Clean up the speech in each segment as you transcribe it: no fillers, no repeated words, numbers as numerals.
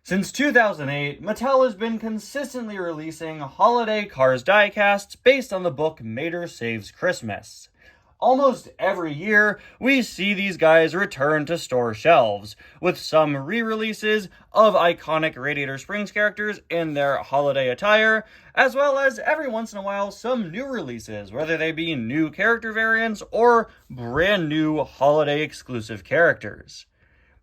Since 2008, Mattel has been consistently releasing holiday Cars diecasts based on the book Mater Saves Christmas. Almost every year, we see these guys return to store shelves, with some re-releases of iconic Radiator Springs characters in their holiday attire, as well as every once in a while some new releases, whether they be new character variants or brand new holiday exclusive characters.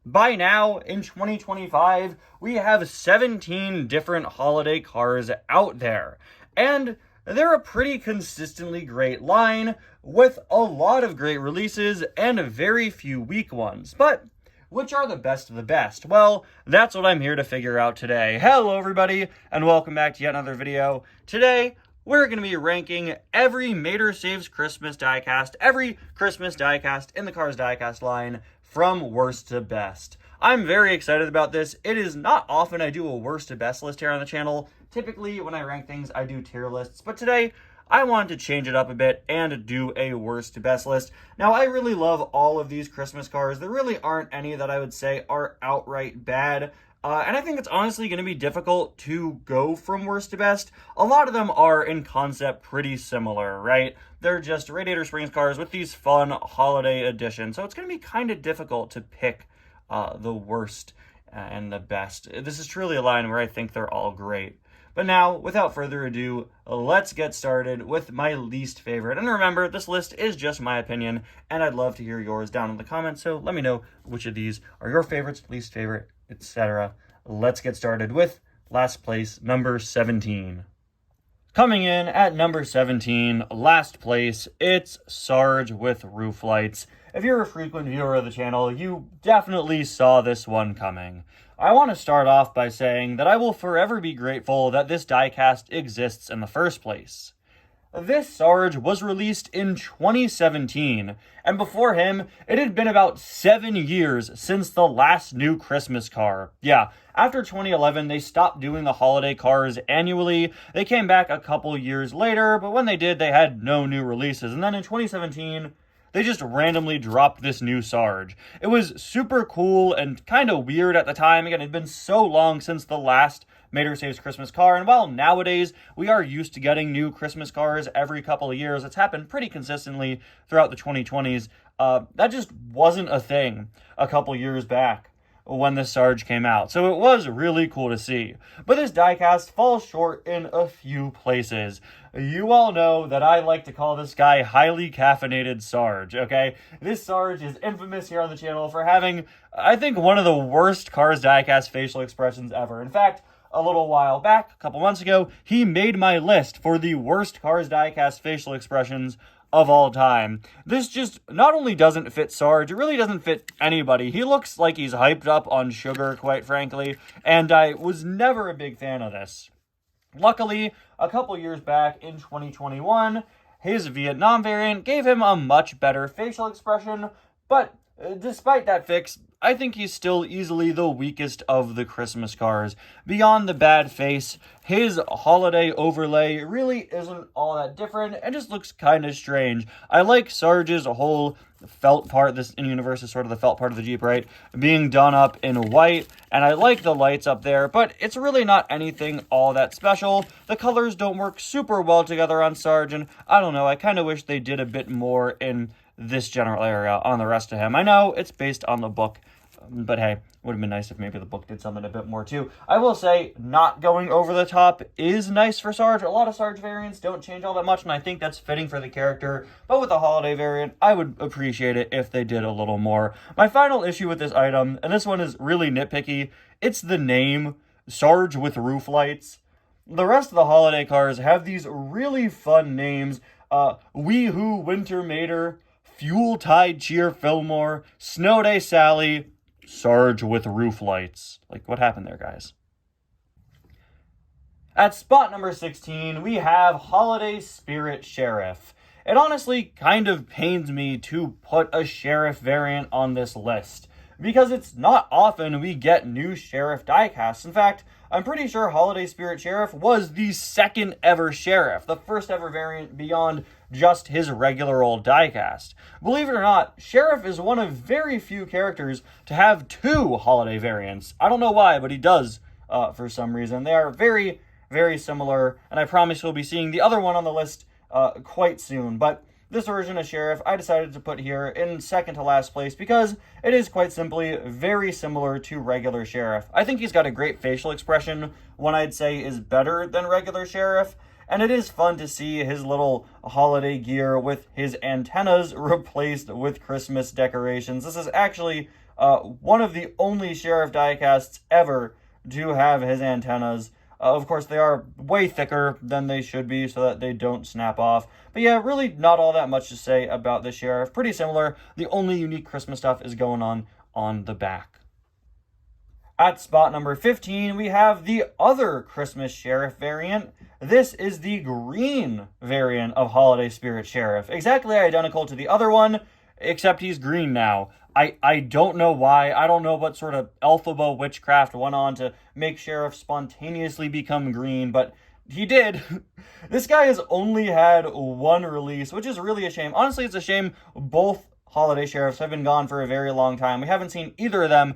By now, in 2025, we have 17 different holiday cars out there, and they're a pretty consistently great line, with a lot of great releases and very few weak ones. But which are the best of the best? Well, that's what I'm here to figure out today. Hello everybody, and welcome back to yet another video. Today, we're going to be ranking every Mater Saves Christmas diecast, every Christmas diecast in the Cars diecast line, from worst to best. I'm very excited about this. It is not often I do a worst to best list here on the channel. Typically, when I rank things, I do tier lists, but today, I wanted to change it up a bit and do a worst to best list. Now, I really love all of these Christmas cars. There really aren't any that I would say are outright bad. And I think it's honestly going to be difficult to go from worst to best. A lot of them are, in concept, pretty similar, right? They're just Radiator Springs cars with these fun holiday editions. So it's going to be kind of difficult to pick the worst and the best. This is truly a line where I think they're all great. But now, without further ado, let's get started with my least favorite. And remember, this list is just my opinion, and I'd love to hear yours down in the comments, so let me know which of these are your favorites, least favorite, etc. Let's get started with last place, number 17. Coming in at number 17, last place, it's Sarge with roof lights. If you're a frequent viewer of the channel, you definitely saw this one coming. I want to start off by saying that I will forever be grateful that this diecast exists in the first place. This Sarge was released in 2017, and before him, it had been about 7 years since the last new Christmas car. Yeah, after 2011, they stopped doing the holiday cars annually. They came back a couple years later, but when they did, they had no new releases. And then in 2017, they just randomly dropped this new Sarge. It was super cool and kind of weird at the time. Again, it had been so long since the last Mater Saves Christmas car, and while nowadays we are used to getting new Christmas cars every couple of years, it's happened pretty consistently throughout the 2020s, that just wasn't a thing a couple years back when this Sarge came out. So it was really cool to see. But this diecast falls short in a few places. You all know that I like to call this guy highly caffeinated Sarge, okay? This Sarge is infamous here on the channel for having, I think, one of the worst Cars diecast facial expressions ever. In fact, a little while back, a couple months ago, he made my list for the worst Cars diecast facial expressions of all time. This just not only doesn't fit Sarge, it really doesn't fit anybody. He looks like he's hyped up on sugar, quite frankly, and I was never a big fan of this. Luckily, a couple years back in 2021, his Vietnam variant gave him a much better facial expression, but despite that fix, I think he's still easily the weakest of the Christmas cars. Beyond the bad face, his holiday overlay really isn't all that different and just looks kind of strange. I like Sarge's whole felt part, this in-universe is sort of the felt part of the Jeep, right, being done up in white, and I like the lights up there, but it's really not anything all that special. The colors don't work super well together on Sarge, and I don't know, I kind of wish they did a bit more in this general area on the rest of him. I know it's based on the book, but hey, would have been nice if maybe the book did something a bit more too. I will say, not going over the top is nice for Sarge. A lot of Sarge variants don't change all that much, and I think that's fitting for the character. But with the holiday variant, I would appreciate it if they did a little more. My final issue with this item, and this one is really nitpicky, it's the name, Sarge with roof lights. The rest of the holiday cars have these really fun names. Wee Hoo Winter Mater, Fuel Tide Cheer Fillmore, Snow Day Sally, Sarge with roof lights. Like, what happened there, guys? At spot number 16, we have Holiday Spirit Sheriff. It honestly kind of pains me to put a Sheriff variant on this list, because it's not often we get new Sheriff diecasts. In fact, I'm pretty sure Holiday Spirit Sheriff was the second ever Sheriff, the first ever variant beyond just his regular old diecast. Believe it or not, Sheriff is one of very few characters to have two holiday variants. I don't know why, but he does for some reason. They are very, very similar, and I promise you'll be seeing the other one on the list quite soon. But this version of Sheriff I decided to put here in second to last place because it is quite simply very similar to regular Sheriff. I think he's got a great facial expression, one I'd say is better than regular Sheriff, and it is fun to see his little holiday gear with his antennas replaced with Christmas decorations. This is actually one of the only Sheriff diecasts ever to have his antennas. Of course, they are way thicker than they should be so that they don't snap off. But yeah, really not all that much to say about the Sheriff. Pretty similar. The only unique Christmas stuff is going on the back. At spot number 15, we have the other Christmas Sheriff variant. This is the green variant of Holiday Spirit Sheriff. Exactly identical to the other one, except he's green now. I don't know why. I don't know what sort of alphabet witchcraft went on to make Sheriff spontaneously become green, but he did. This guy has only had one release, which is really a shame. Honestly, it's a shame both Holiday Sheriffs have been gone for a very long time. We haven't seen either of them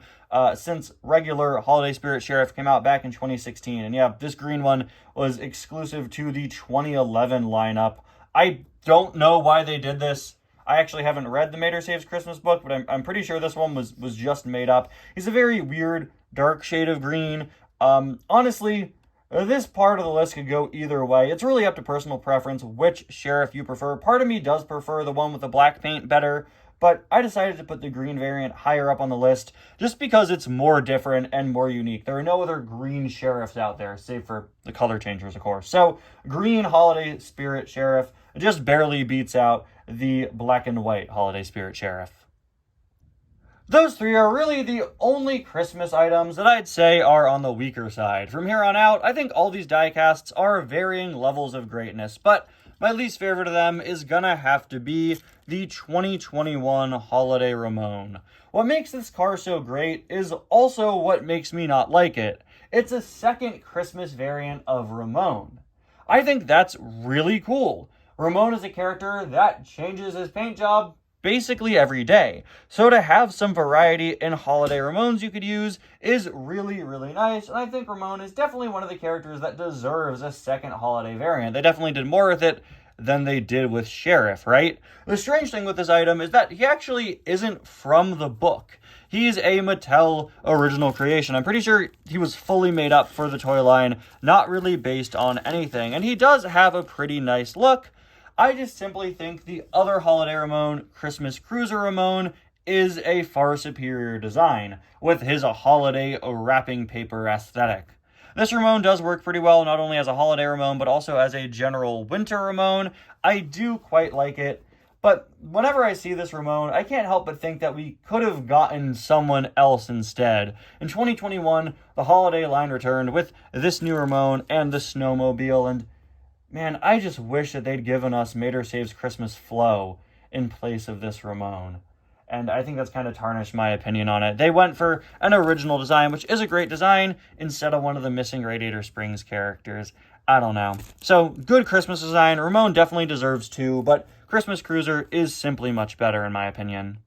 since regular Holiday Spirit Sheriff came out back in 2016. And yeah, this green one was exclusive to the 2011 lineup. I don't know why they did this. I actually haven't read the Mater Saves Christmas book, but I'm pretty sure this one was just made up. He's a very weird, dark shade of green. Honestly, this part of the list could go either way. It's really up to personal preference which Sheriff you prefer. Part of me does prefer the one with the black paint better, but I decided to put the green variant higher up on the list just because it's more different and more unique. There are no other green Sheriffs out there, save for the color changers, of course. So, green Holiday Spirit Sheriff just barely beats out the black and white Holiday Spirit Sheriff. Those three are really the only Christmas items that I'd say are on the weaker side. From here on out, I think all these diecasts are varying levels of greatness, but my least favorite of them is gonna have to be the 2021 Holiday Ramon. What makes this car so great is also what makes me not like it. It's a second Christmas variant of Ramon. I think that's really cool. Ramon is a character that changes his paint job basically every day. So to have some variety in Holiday Ramones you could use is really, really nice. And I think Ramon is definitely one of the characters that deserves a second holiday variant. They definitely did more with it than they did with Sheriff, right? The strange thing with this item is that he actually isn't from the book. He's a Mattel original creation. I'm pretty sure he was fully made up for the toy line, not really based on anything. And he does have a pretty nice look. I just simply think the other Holiday Ramon, Christmas Cruiser Ramon, is a far superior design, with his holiday wrapping paper aesthetic. This Ramon does work pretty well, not only as a Holiday Ramon, but also as a general winter Ramon. I do quite like it, but whenever I see this Ramon, I can't help but think that we could have gotten someone else instead. In 2021, the holiday line returned with this new Ramon and the snowmobile, and man, I just wish that they'd given us Mater Saves Christmas Flow in place of this Ramon. And I think that's kind of tarnished my opinion on it. They went for an original design, which is a great design, instead of one of the missing Radiator Springs characters. I don't know. So, good Christmas design. Ramon definitely deserves two, but Christmas Cruiser is simply much better in my opinion.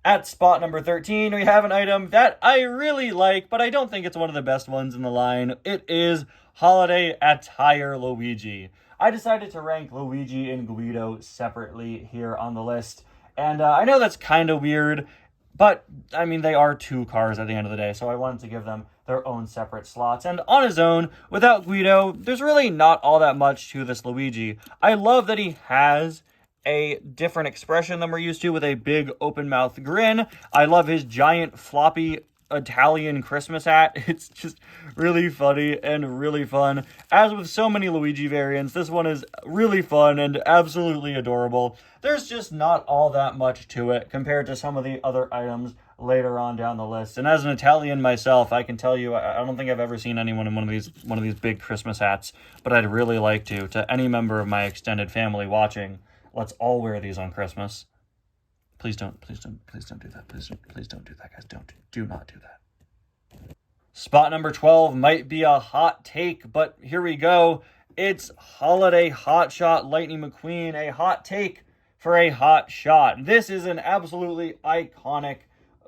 At spot number 13, we have an item that I really like, but I don't think it's one of the best ones in the line. It is Holiday Attire Luigi. I decided to rank Luigi and Guido separately here on the list. And I know that's kind of weird, but, I mean, they are two cars at the end of the day, so I wanted to give them their own separate slots. And on his own, without Guido, there's really not all that much to this Luigi. I love that he has a different expression than we're used to, with a big open-mouthed grin. I love his giant floppy Italian Christmas hat. It's just really funny and really fun. As with so many Luigi variants, this one is really fun and absolutely adorable. There's just not all that much to it compared to some of the other items later on down the list. And as an Italian myself, I can tell you, I don't think I've ever seen anyone in one of these big Christmas hats, but I'd really like to. To any member of my extended family watching, let's all wear these on Christmas. Please don't do that. Please don't do that, guys. Do not do that. Spot number 12 might be a hot take, but here we go. It's Holiday Hotshot Lightning McQueen, a hot take for a hot shot. This is an absolutely iconic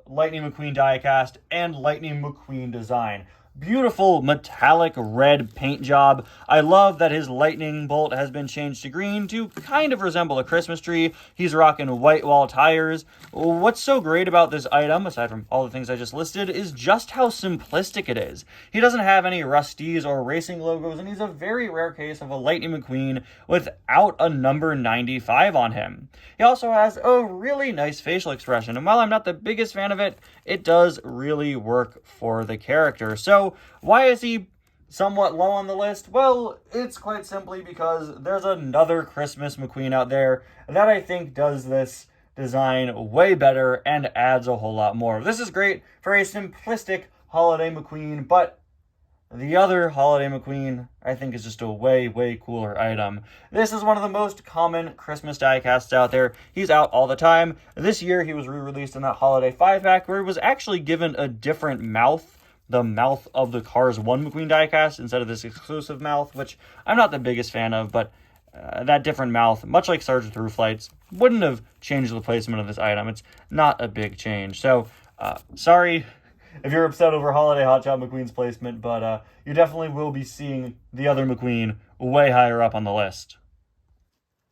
Lightning McQueen diecast and Lightning McQueen design. Beautiful metallic red paint job. I love that his lightning bolt has been changed to green to kind of resemble a Christmas tree. He's rocking white wall tires. What's so great about this item, aside from all the things I just listed, is just how simplistic it is. He doesn't have any rusties or racing logos, and he's a very rare case of a Lightning McQueen without a number 95 on him. He also has a really nice facial expression, and while I'm not the biggest fan of it, it does really work for the character. So why is he somewhat low on the list? Well, it's quite simply because there's another Christmas McQueen out there that I think does this design way better and adds a whole lot more. This is great for a simplistic holiday McQueen, but the other holiday McQueen, I think, is just a way, way cooler item. This is one of the most common Christmas diecasts out there. He's out all the time. This year, he was re-released in that holiday 5-pack, where he was actually given a different mouth, the mouth of the Cars 1 McQueen diecast, instead of this exclusive mouth, which I'm not the biggest fan of, but that different mouth, much like Sergeant Roof Lights, wouldn't have changed the placement of this item. It's not a big change. So, sorry if you're upset over Holiday Hotshot McQueen's placement, but you definitely will be seeing the other McQueen way higher up on the list.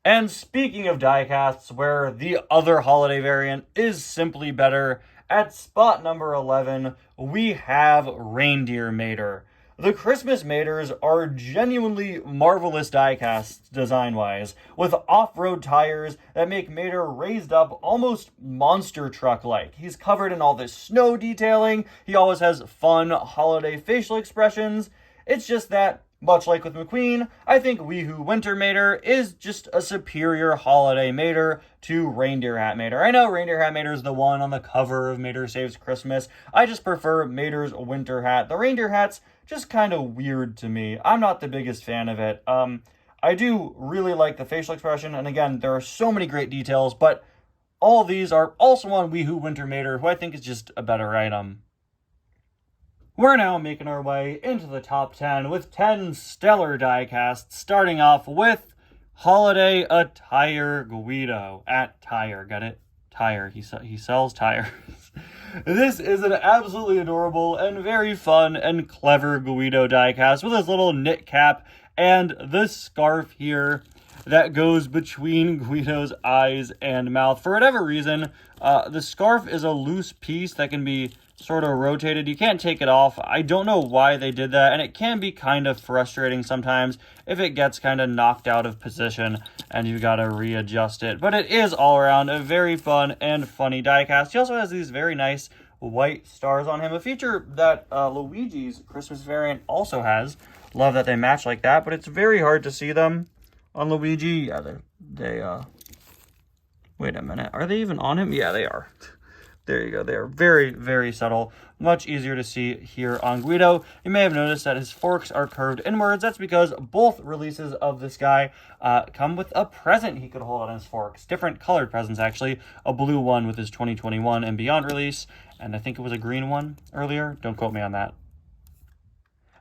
And speaking of diecasts, where the other holiday variant is simply better, at spot number 11, we have Reindeer Mater. The Christmas Maters are genuinely marvelous diecasts design-wise, with off-road tires that make Mater raised up almost monster truck-like. He's covered in all this snow detailing, he always has fun holiday facial expressions. It's just that, much like with McQueen, I think Weehoo Winter Mater is just a superior holiday Mater to Reindeer Hat Mater. I know Reindeer Hat Mater is the one on the cover of Mater Saves Christmas. I just prefer Mater's Winter Hat. The Reindeer Hat's just kind of weird to me. I'm not the biggest fan of it. I do really like the facial expression, and again, there are so many great details, but all these are also on Weehoo Winter Mater, who I think is just a better item. We're now making our way into the top 10 with 10 stellar diecasts, starting off with Holiday Attire Guido at Tire. Got it? Tire. He sells tires. This is an absolutely adorable and very fun and clever Guido diecast with his little knit cap and the scarf here that goes between Guido's eyes and mouth. For whatever reason, the scarf is a loose piece that can be sort of rotated. You can't take it off. I don't know why they did that, and it can be kind of frustrating sometimes if it gets kind of knocked out of position and you gotta readjust it. But it is all around a very fun and funny diecast. He also has these very nice white stars on him, a feature that Luigi's Christmas variant also has. Love that they match like that, but it's very hard to see them on Luigi. Yeah, they wait a minute, are they even on him? Yeah, they are. There you go. They are very, very subtle. Much easier to see here on Guido. You may have noticed that his forks are curved inwards. That's because both releases of this guy come with a present he could hold on his forks. Different colored presents, actually. A blue one with his 2021 and beyond release, and I think it was a green one earlier. Don't quote me on that.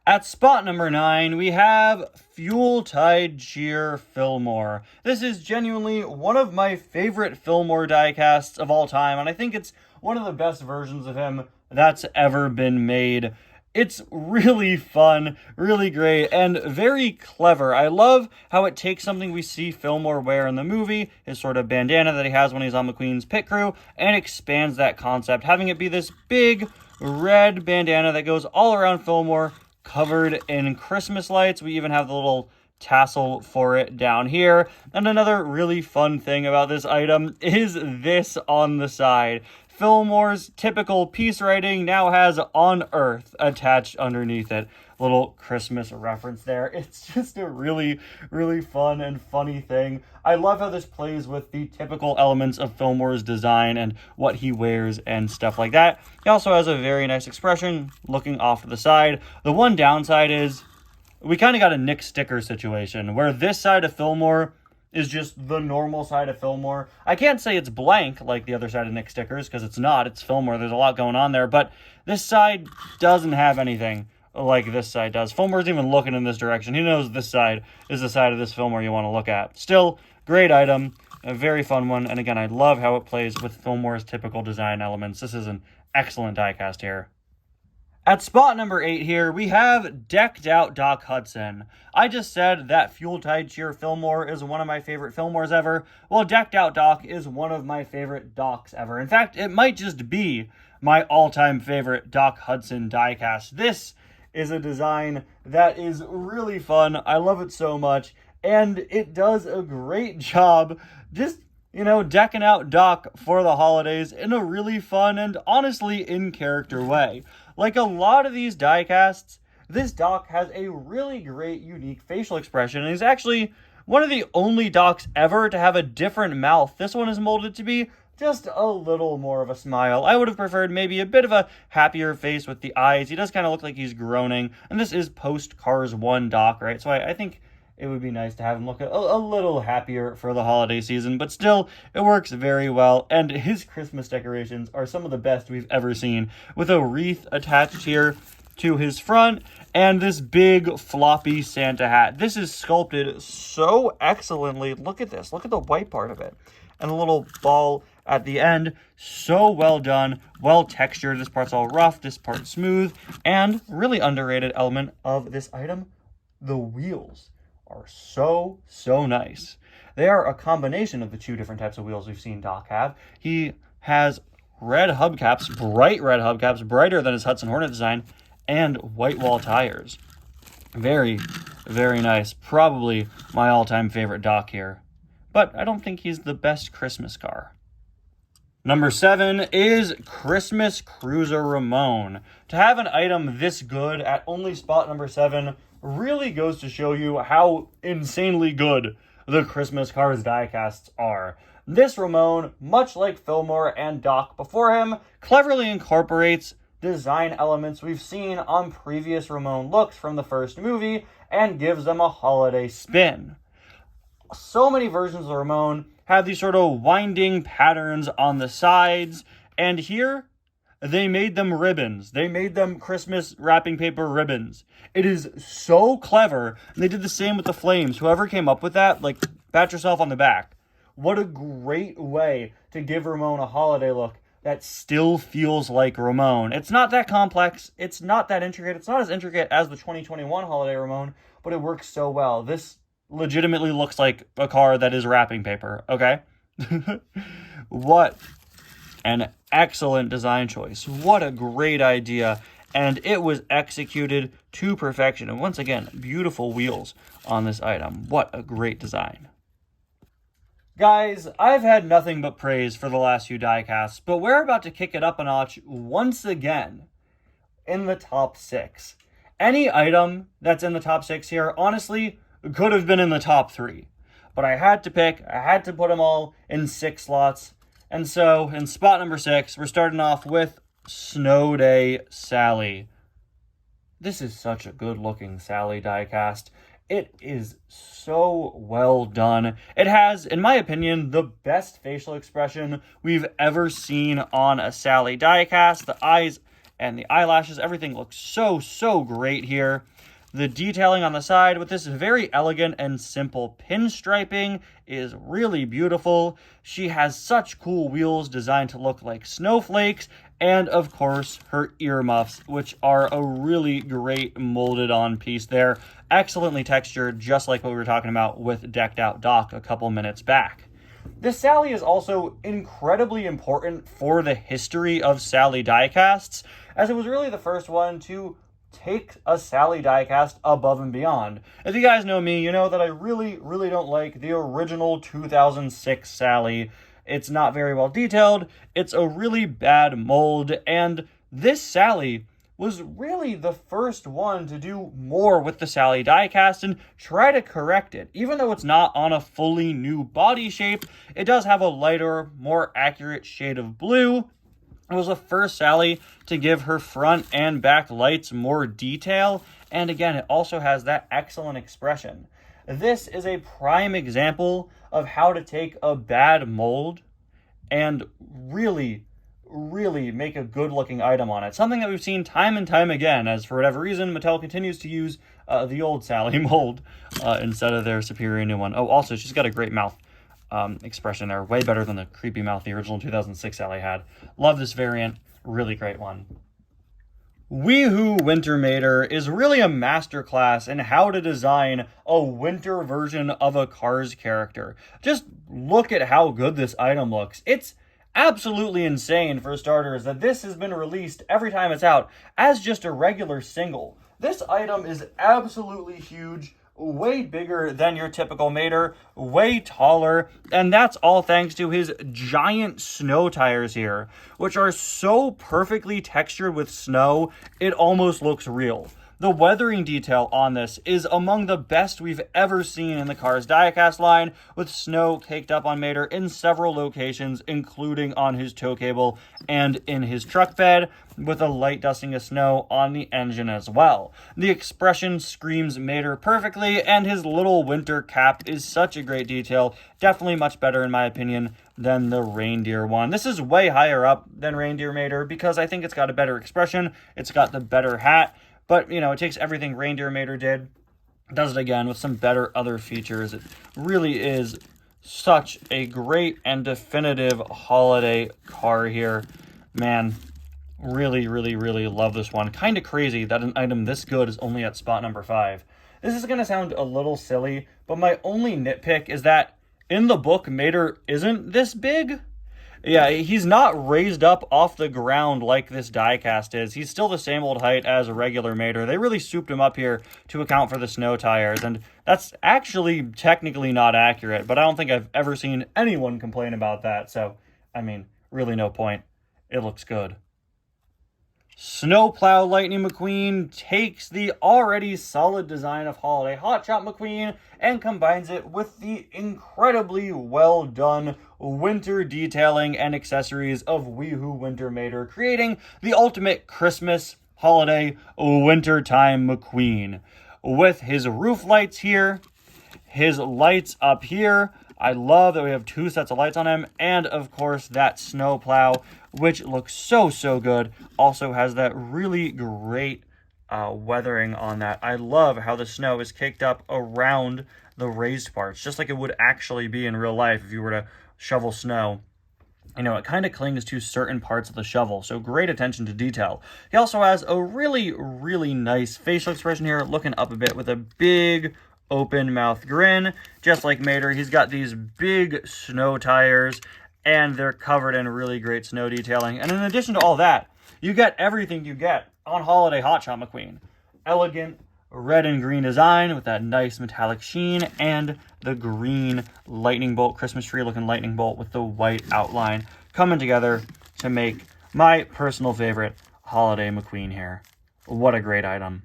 At spot number 9, we have Fuel-Tide Cheer Fillmore. This is genuinely one of my favorite Fillmore diecasts of all time, and I think it's one of the best versions of him that's ever been made. It's really fun, really great, and very clever. I love how it takes something we see Fillmore wear in the movie, his sort of bandana that he has when he's on McQueen's pit crew, and expands that concept, having it be this big red bandana that goes all around Fillmore, covered in Christmas lights. We even have the little tassel for it down here. And another really fun thing about this item is this on the side. Fillmore's typical peace writing now has "On Earth" attached underneath it. Little Christmas reference there. It's just a really, really fun and funny thing. I love how this plays with the typical elements of Fillmore's design and what he wears and stuff like that. He also has a very nice expression looking off to the side. The one downside is we kind of got a Nick Sticker situation where this side of Fillmore is just the normal side of Fillmore. I can't say it's blank like the other side of Nick Stickers because it's not. It's Fillmore. There's a lot going on there. But this side doesn't have anything, like this side does. Fillmore's even looking in this direction. He knows this side is the side of this Fillmore you want to look at. Still, great item, a very fun one. And again, I love how it plays with Fillmore's typical design elements. This is an excellent diecast here. At spot number 8 here, we have Decked Out Doc Hudson. I just said that Fuel Tide Cheer Fillmore is one of my favorite Fillmores ever. Well, Decked Out Doc is one of my favorite Docs ever. In fact, it might just be my all-time favorite Doc Hudson diecast. This is a design that is really fun. I love it so much, and it does a great job just, decking out Doc for the holidays in a really fun and honestly in-character way. Like a lot of these diecasts, this Doc has a really great, unique facial expression, and he's actually one of the only Docs ever to have a different mouth. This one is molded to be just a little more of a smile. I would have preferred maybe a bit of a happier face with the eyes. He does kind of look like he's groaning, and this is post-Cars 1 Doc, right? So I think it would be nice to have him look a little happier for the holiday season, but still, it works very well, and his Christmas decorations are some of the best we've ever seen, with a wreath attached here to his front, and this big floppy Santa hat. This is sculpted so excellently. Look at this. Look at the white part of it. And a little ball at the end. So well done, well textured. This part's all rough, this part's smooth, and really underrated element of this item, the wheels are so nice. They are a combination of the two different types of wheels we've seen Doc have. He has red hubcaps, bright red hubcaps, brighter than his Hudson Hornet design, and white wall tires. Very nice. Probably my all-time favorite Doc here. But I don't think he's the best Christmas car. Number 7 is Christmas Cruiser Ramon. To have an item this good at only spot number 7 really goes to show you how insanely good the Christmas Cars diecasts are. This Ramon, much like Fillmore and Doc before him, cleverly incorporates design elements we've seen on previous Ramon looks from the first movie and gives them a holiday spin. So many versions of the Ramon have these sort of winding patterns on the sides, and here they made them ribbons. They made them Christmas wrapping paper ribbons. It is so clever, and they did the same with the flames. Whoever came up with that, pat yourself on the back. What a great way to give Ramon a holiday look that still feels like Ramon. It's not that complex. It's not that intricate. It's not as intricate as the 2021 holiday Ramon, but it works so well. This legitimately looks like a car that is wrapping paper, okay? What an excellent design choice. What a great idea. And it was executed to perfection. And once again, beautiful wheels on this item. What a great design. Guys, I've had nothing but praise for the last few diecasts, but we're about to kick it up a notch once again in the top 6. Any item that's in the top 6 here, honestly, could have been in the top 3. But I had to pick, I had to put them all in 6 slots. And so, in spot number 6, we're starting off with Snow Day Sally. This is such a good-looking Sally diecast. It is so well done. It has, in my opinion, the best facial expression we've ever seen on a Sally diecast. The eyes and the eyelashes, everything looks so great here. The detailing on the side with this very elegant and simple pinstriping is really beautiful. She has such cool wheels designed to look like snowflakes, and of course her earmuffs, which are a really great molded on piece there. Excellently textured, just like what we were talking about with Decked Out Doc a couple minutes back. This Sally is also incredibly important for the history of Sally diecasts, as it was really the first one to take a Sally diecast above and beyond. If you guys know me, you know that I really don't like the original 2006 Sally. It's not very well detailed, it's a really bad mold, and this Sally was really the first one to do more with the Sally diecast and try to correct it. Even though it's not on a fully new body shape, it does have a lighter, more accurate shade of blue. It was the first Sally to give her front and back lights more detail, and again, it also has that excellent expression. This is a prime example of how to take a bad mold and really really make a good looking item on it. Something that we've seen time and time again, as for whatever reason, Mattel continues to use the old Sally mold instead of their superior new one. Oh, also, she's got a great mouth expression there. Way better than the creepy mouth the original 2006 Sally had. Love this variant. Really great one. Weehoo Winter Mater is really a masterclass in how to design a winter version of a Cars character. Just look at how good this item looks. It's absolutely insane, for starters, that this has been released every time it's out as just a regular single. This item is absolutely huge, way bigger than your typical Mater, way taller, and that's all thanks to his giant snow tires here, which are so perfectly textured with snow, it almost looks real. The weathering detail on this is among the best we've ever seen in the Cars Diecast line, with snow caked up on Mater in several locations, including on his tow cable and in his truck bed, with a light dusting of snow on the engine as well. The expression screams Mater perfectly, and his little winter cap is such a great detail, definitely much better in my opinion than the reindeer one. This is way higher up than reindeer Mater because I think it's got a better expression, it's got the better hat, but, you know, it takes everything Reindeer Mater did, does it again with some better other features. It really is such a great and definitive holiday car here. Man, really, really, really love this one. Kind of crazy that an item this good is only at spot number 5. This is going to sound a little silly, but my only nitpick is that in the book, Mater isn't this big. Yeah, he's not raised up off the ground like this diecast is. He's still the same old height as a regular Mater. They really souped him up here to account for the snow tires, and that's actually technically not accurate, but I don't think I've ever seen anyone complain about that, so, I mean, really no point. It looks good. Snowplow Lightning McQueen takes the already solid design of Holiday Hotshot McQueen and combines it with the incredibly well done winter detailing and accessories of Weehoo Winter Mater, creating the ultimate Christmas, holiday, wintertime McQueen. With his roof lights here, his lights up here, I love that we have 2 sets of lights on him, and of course that snowplow, which looks so good, also has that really great weathering on that. I love how the snow is caked up around the raised parts, just like it would actually be in real life if you were to shovel snow. You know, it kind of clings to certain parts of the shovel, so great attention to detail. He also has a really, really nice facial expression here, looking up a bit with a big open mouth grin, just like Mater. He's got these big snow tires, and they're covered in really great snow detailing. And in addition to all that, you get everything you get on Holiday Hotshot McQueen. Elegant red and green design with that nice metallic sheen, and the green lightning bolt, Christmas tree looking lightning bolt with the white outline coming together to make my personal favorite Holiday McQueen here. What a great item.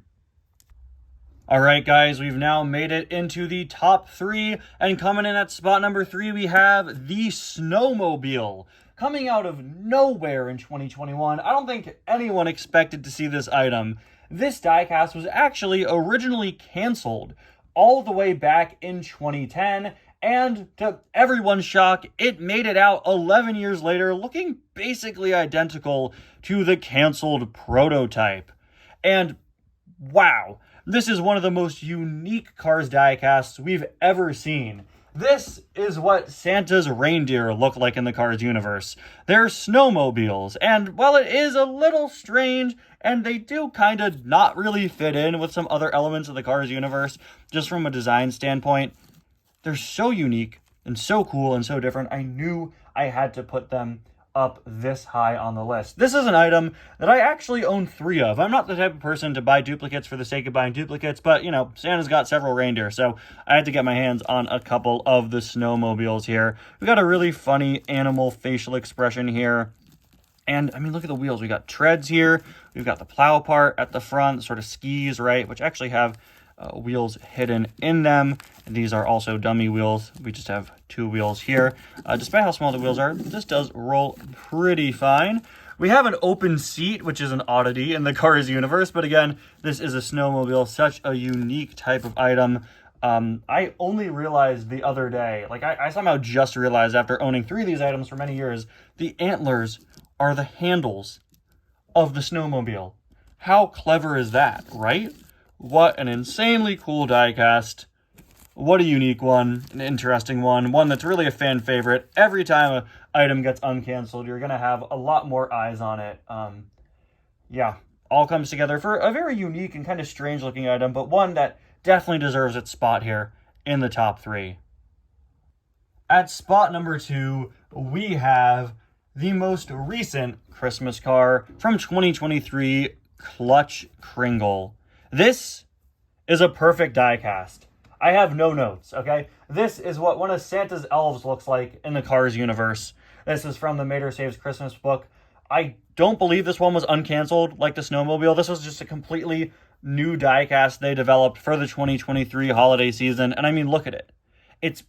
All right, guys, we've now made it into the top 3, and coming in at spot number 3, we have the Snowmobile. Coming out of nowhere in 2021, I don't think anyone expected to see this item. This diecast was actually originally canceled all the way back in 2010, and to everyone's shock, it made it out 11 years later looking basically identical to the canceled prototype. And wow, this is one of the most unique Cars diecasts we've ever seen. This is what Santa's reindeer look like in the Cars universe. They're snowmobiles, and while it is a little strange, and they do kind of not really fit in with some other elements of the Cars universe, just from a design standpoint, they're so unique and so cool and so different. I knew I had to put them up this high on the list. This is an item that I actually own 3 of. I'm not the type of person to buy duplicates for the sake of buying duplicates, but, you know, Santa's got several reindeer, so I had to get my hands on a couple of the snowmobiles here. We got a really funny animal facial expression here. And, I mean, look at the wheels. We got treads here. We've got the plow part at the front, sort of skis, right, which actually have wheels hidden in them. And these are also dummy wheels. We just have 2 wheels here. Despite how small the wheels are, this does roll pretty fine. We have an open seat, which is an oddity in the Cars universe, but again, this is a snowmobile, such a unique type of item. I only realized the other day, like I somehow just realized after owning 3 of these items for many years, the antlers are the handles of the snowmobile. How clever is that, right? What an insanely cool diecast. What a unique one, an interesting one that's really a fan favorite. Every time an item gets uncanceled, you're going to have a lot more eyes on it. Yeah, all comes together for a very unique and kind of strange looking item, but one that definitely deserves its spot here in the top 3. At spot number 2, we have the most recent Christmas car from 2023, Clutch Kringle. This is a perfect diecast. I have no notes, okay? This is what one of Santa's elves looks like in the Cars universe. This is from the Mater Saves Christmas book. I don't believe this one was uncanceled like the snowmobile. This was just a completely new diecast they developed for the 2023 holiday season. And I mean, look at it. It's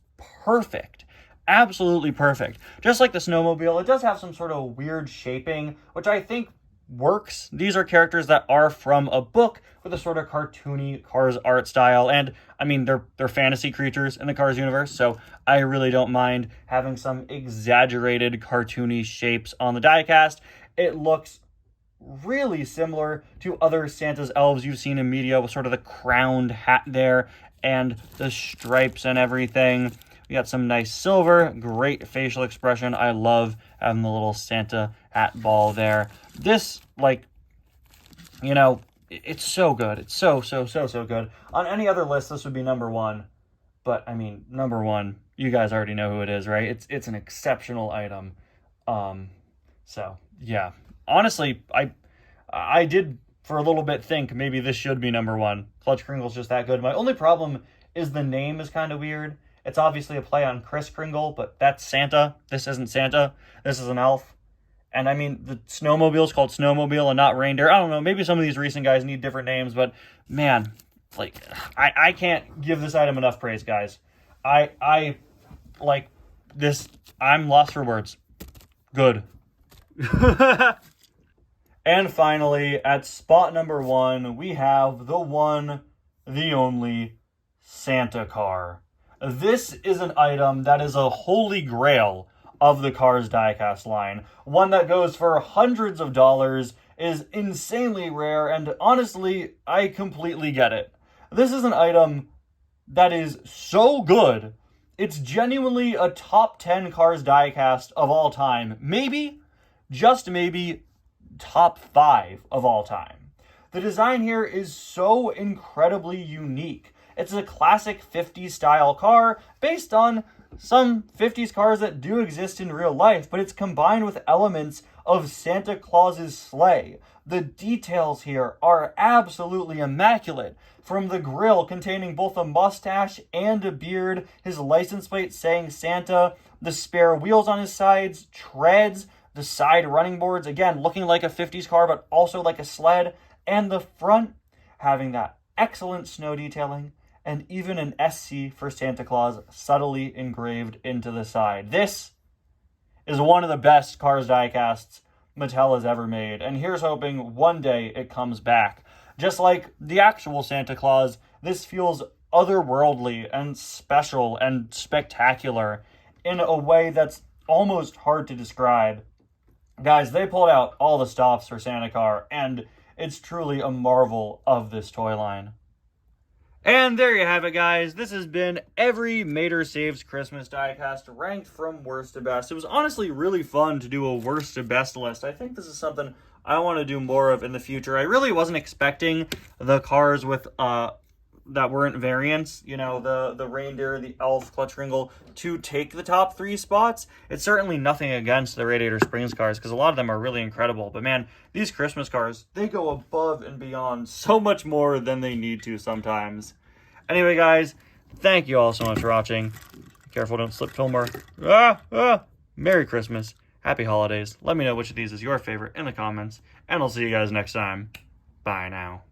perfect. Absolutely perfect. Just like the snowmobile, it does have some sort of weird shaping, which I think works. These are characters that are from a book with a sort of cartoony Cars art style, and I mean they're fantasy creatures in the Cars universe, so I really don't mind having some exaggerated cartoony shapes on the diecast. It looks really similar to other Santa's elves you've seen in media, with sort of the crowned hat there and the stripes and everything. We got some nice silver, great facial expression. I love having the little Santa hat ball there. This, like, you know, it's so good. It's so good. On any other list, this would be number 1. But, I mean, number 1, you guys already know who it is, right? It's an exceptional item. So, yeah. Honestly, I did, for a little bit, think maybe this should be number 1. Clutch Kringle's just that good. My only problem is the name is kind of weird. It's obviously a play on Kris Kringle, but that's Santa. This isn't Santa. This is an elf. And I mean, the snowmobile's called Snowmobile and not Reindeer. I don't know. Maybe some of these recent guys need different names, but man, like, I can't give this item enough praise, guys. I like this. I'm lost for words. Good. And finally, at spot number 1, we have the one, the only Santa car. This is an item that is a holy grail of the Cars diecast line. One that goes for hundreds of dollars, is insanely rare, and honestly, I completely get it. This is an item that is so good, it's genuinely a top 10 Cars diecast of all time. Maybe, just maybe, top 5 of all time. The design here is so incredibly unique. It's a classic 50s style car based on some 50s cars that do exist in real life, but it's combined with elements of Santa Claus's sleigh. The details here are absolutely immaculate. From the grille containing both a mustache and a beard, his license plate saying Santa, the spare wheels on his sides, treads, the side running boards, again looking like a 50s car but also like a sled, and the front having that excellent snow detailing, and even an SC for Santa Claus subtly engraved into the side. This is one of the best Cars diecasts Mattel has ever made, and here's hoping one day it comes back. Just like the actual Santa Claus, this feels otherworldly and special and spectacular in a way that's almost hard to describe. Guys, they pulled out all the stops for Santa Car, and it's truly a marvel of this toy line. And there you have it, guys. This has been every Mater Saves Christmas diecast ranked from worst to best. It was honestly really fun to do a worst to best list. I think this is something I want to do more of in the future. I really wasn't expecting the cars with that weren't variants, you know, the reindeer, the elf, Clutch Kringle, to take the top 3 spots. It's certainly nothing against the Radiator Springs cars, because a lot of them are really incredible. But man, these Christmas cars, they go above and beyond so much more than they need to sometimes. Anyway, guys, thank you all so much for watching. Careful, don't slip Fillmore. Merry Christmas. Happy holidays. Let me know which of these is your favorite in the comments, and I'll see you guys next time. Bye now.